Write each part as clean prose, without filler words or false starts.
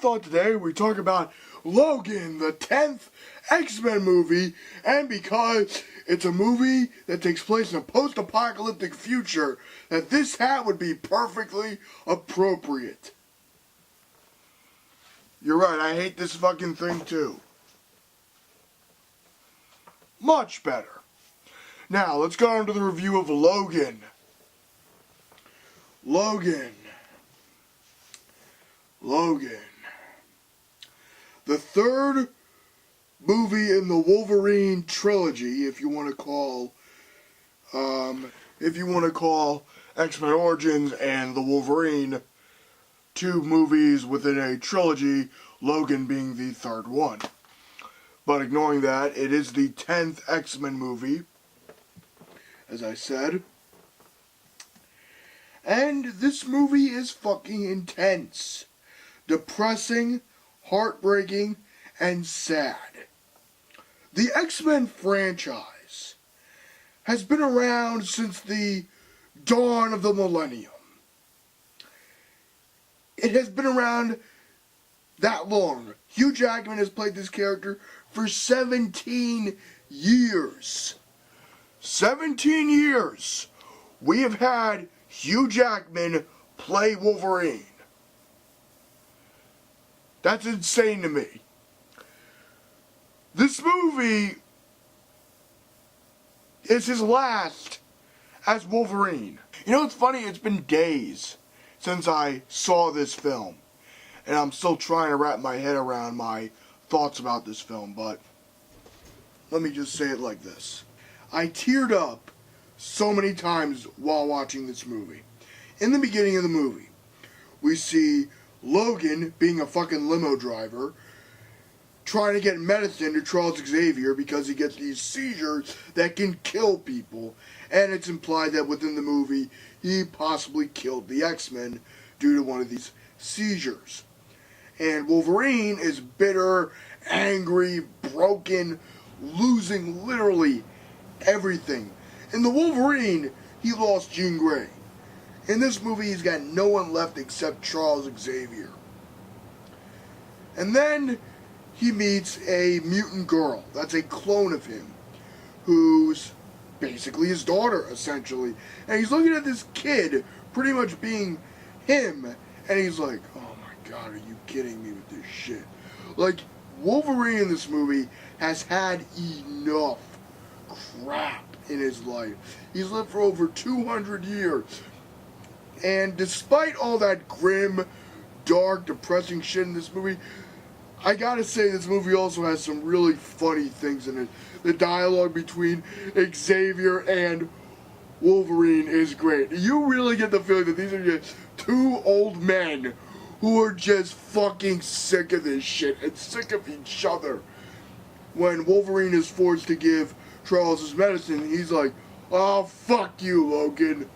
thought today we talk about Logan, the 10th X-Men movie, and because it's a movie that takes place in a post-apocalyptic future, that this hat would be perfectly appropriate. You're right, I hate this fucking thing too. Much better. Now, let's go on to the review of Logan. Logan. The third movie in the Wolverine trilogy, if you want to call X-Men Origins and the Wolverine two movies within a trilogy, Logan being the third one. But ignoring that, it is the 10th X-Men movie, as I said. And this movie is fucking intense, depressing, heartbreaking, and sad. The X-Men franchise has been around since the dawn of the millennium. It has been around that long. Hugh Jackman has played this character for 17 years. 17 years. We have had Hugh Jackman play Wolverine. That's insane to me. This movie is his last as Wolverine. You know what's funny? It's been days since I saw this film, and I'm still trying to wrap my head around my thoughts about this film, but let me just say it like this. I teared up so many times while watching this movie. In the beginning of the movie, we see Logan, being a fucking limo driver, trying to get medicine to Charles Xavier because he gets these seizures that can kill people, and it's implied that within the movie he possibly killed the X-Men due to one of these seizures. And Wolverine is bitter, angry, broken, losing literally everything. In the Wolverine, he lost Jean Grey. In this movie, he's got no one left except Charles Xavier. And then he meets a mutant girl. That's a clone of him, who's basically his daughter, essentially. And he's looking at this kid pretty much being him, and he's like, oh my god, are you kidding me with this shit? Like, Wolverine in this movie has had enough crap in his life. He's lived for over 200 years. And despite all that grim, dark, depressing shit in this movie, I gotta say this movie also has some really funny things in it. The dialogue between Xavier and Wolverine is great. You really get the feeling that these are just two old men who are just fucking sick of this shit and sick of each other. When Wolverine is forced to give Charles his medicine, he's like, oh, fuck you, Logan.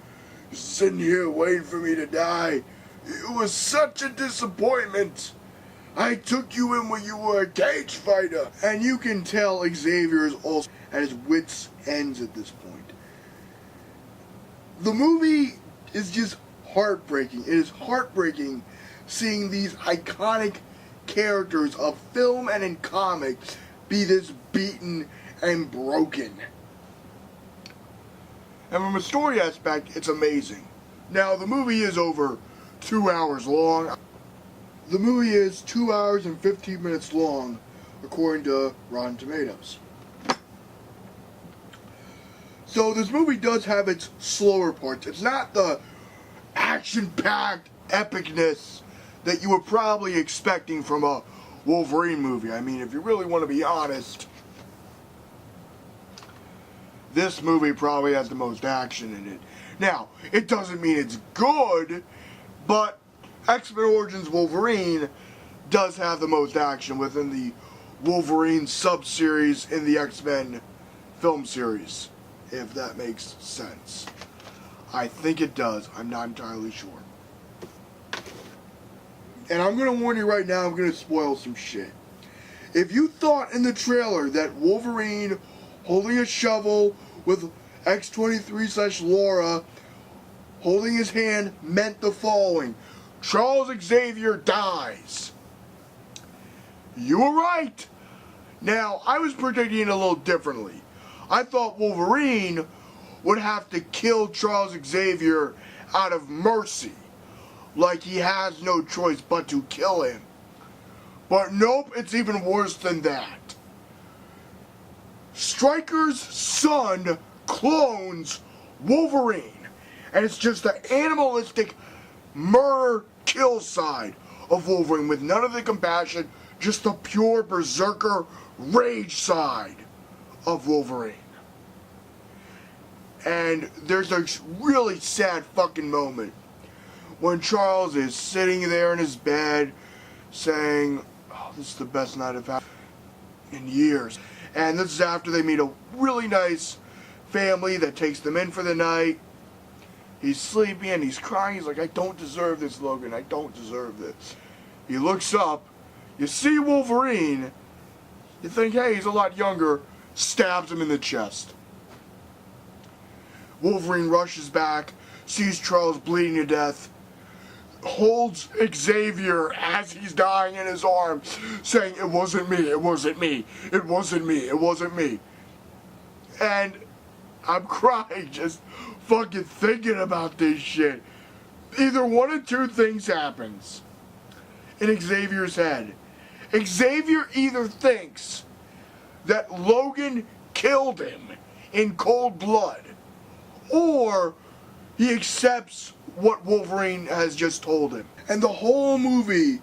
You're sitting here waiting for me to die. It was such a disappointment. I took you in when you were a cage fighter. And you can tell Xavier is also at his wits' ends at this point. The movie is just heartbreaking. It is heartbreaking seeing these iconic characters of film and in comics be this beaten and broken. And from a story aspect, it's amazing. Now, the movie is over 2 hours long. The movie is 2 hours and 15 minutes long, according to Rotten Tomatoes. So this movie does have its slower parts. It's not the action-packed epicness that you were probably expecting from a Wolverine movie. I mean, if you really want to be honest, this movie probably has the most action in it. Now, it doesn't mean it's good, but X-Men Origins Wolverine does have the most action within the Wolverine sub-series in the X-Men film series, if that makes sense. I think it does. I'm not entirely sure. And I'm going to warn you right now, I'm going to spoil some shit. If you thought in the trailer that Wolverine holding a shovel with X-23/Laura holding his hand meant the following: Charles Xavier dies. You were right. Now, I was predicting it a little differently. I thought Wolverine would have to kill Charles Xavier out of mercy. Like he has no choice but to kill him. But nope, it's even worse than that. Stryker's son clones Wolverine. And it's just the animalistic murder kill side of Wolverine with none of the compassion, just the pure berserker rage side of Wolverine. And there's a really sad fucking moment when Charles is sitting there in his bed saying, oh, this is the best night I've had in years. And this is after they meet a really nice family that takes them in for the night. He's sleepy and he's crying. He's like, I don't deserve this, Logan. I don't deserve this. He looks up. You see Wolverine. You think, hey, he's a lot younger. Stabs him in the chest. Wolverine rushes back, sees Charles bleeding to death, holds Xavier as he's dying in his arms, saying, it wasn't me, it wasn't me, it wasn't me, it wasn't me. And I'm crying just fucking thinking about this shit. Either one of two things happens in Xavier's head. Xavier either thinks that Logan killed him in cold blood, or he accepts what Wolverine has just told him. And the whole movie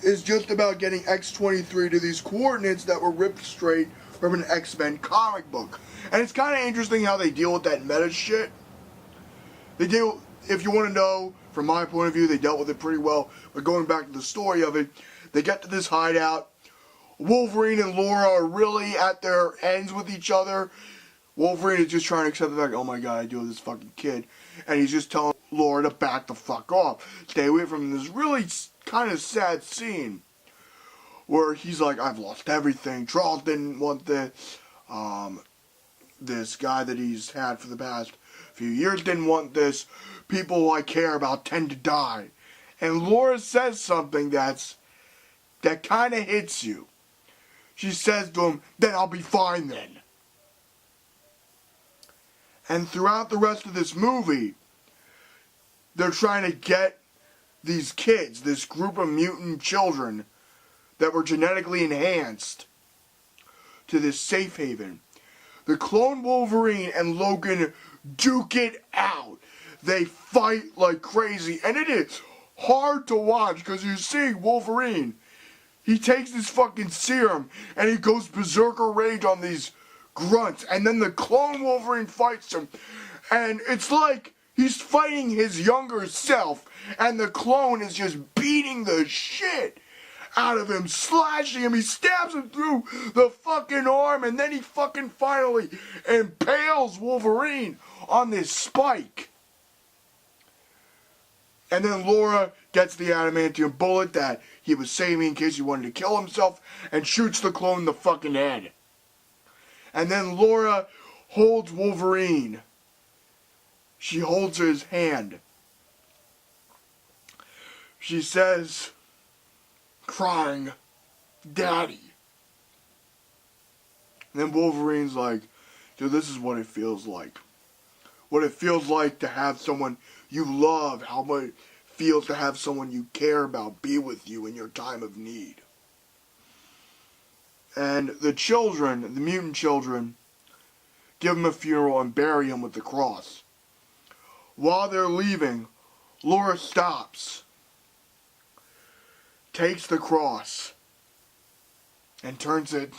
is just about getting X-23 to these coordinates that were ripped straight from an X-Men comic book. And it's kind of interesting how they deal with that meta shit. They do, if you want to know, from my point of view, they dealt with it pretty well. But going back to the story of it, they get to this hideout. Wolverine and Laura are really at their ends with each other. Wolverine is just trying to accept the fact, oh my god, I deal with this fucking kid. And he's just telling Laura to back the fuck off. Stay away from him. This really kind of sad scene where he's like, I've lost everything. Charles didn't want this. This guy that he's had for the past few years didn't want this. People who I care about tend to die. And Laura says something that kind of hits you. She says to him, then I'll be fine then. And throughout the rest of this movie, they're trying to get these kids, this group of mutant children that were genetically enhanced, to this safe haven. The clone Wolverine and Logan duke it out. They fight like crazy. And it is hard to watch because you see Wolverine. He takes this fucking serum and he goes berserker rage on these grunts. And then the clone Wolverine fights him. And it's like he's fighting his younger self. And the clone is just beating the shit out of him, slashing him. He stabs him through the fucking arm, and then he fucking finally impales Wolverine on this spike. And then Laura gets the adamantium bullet that he was saving in case he wanted to kill himself, and shoots the clone in the fucking head. And then Laura holds Wolverine. She holds his hand. She says, crying, Daddy. And then Wolverine's like, dude, this is what it feels like. What it feels like to have someone you love, how much it feels to have someone you care about be with you in your time of need. And the children, the mutant children, give him a funeral and bury him with the cross. While they're leaving, Laura stops, takes the cross, and turns it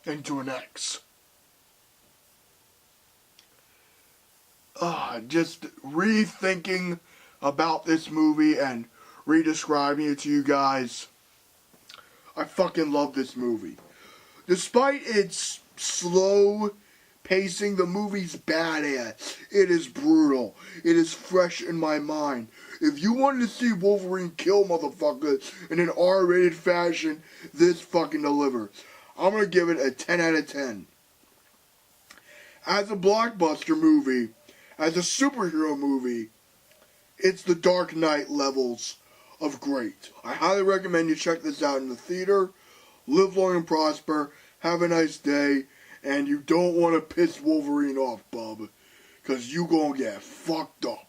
into an X. Just rethinking about this movie and redescribing it to you guys. I fucking love this movie. Despite its slow pacing, the movie's badass. It is brutal. It is fresh in my mind. If you wanted to see Wolverine kill motherfuckers in an R-rated fashion, this fucking delivers. I'm gonna give it a 10 out of 10. As a blockbuster movie, as a superhero movie, it's the Dark Knight levels of great. I highly recommend you check this out in the theater. Live long and prosper. Have a nice day. And you don't want to piss Wolverine off, bub. Because you gonna get fucked up.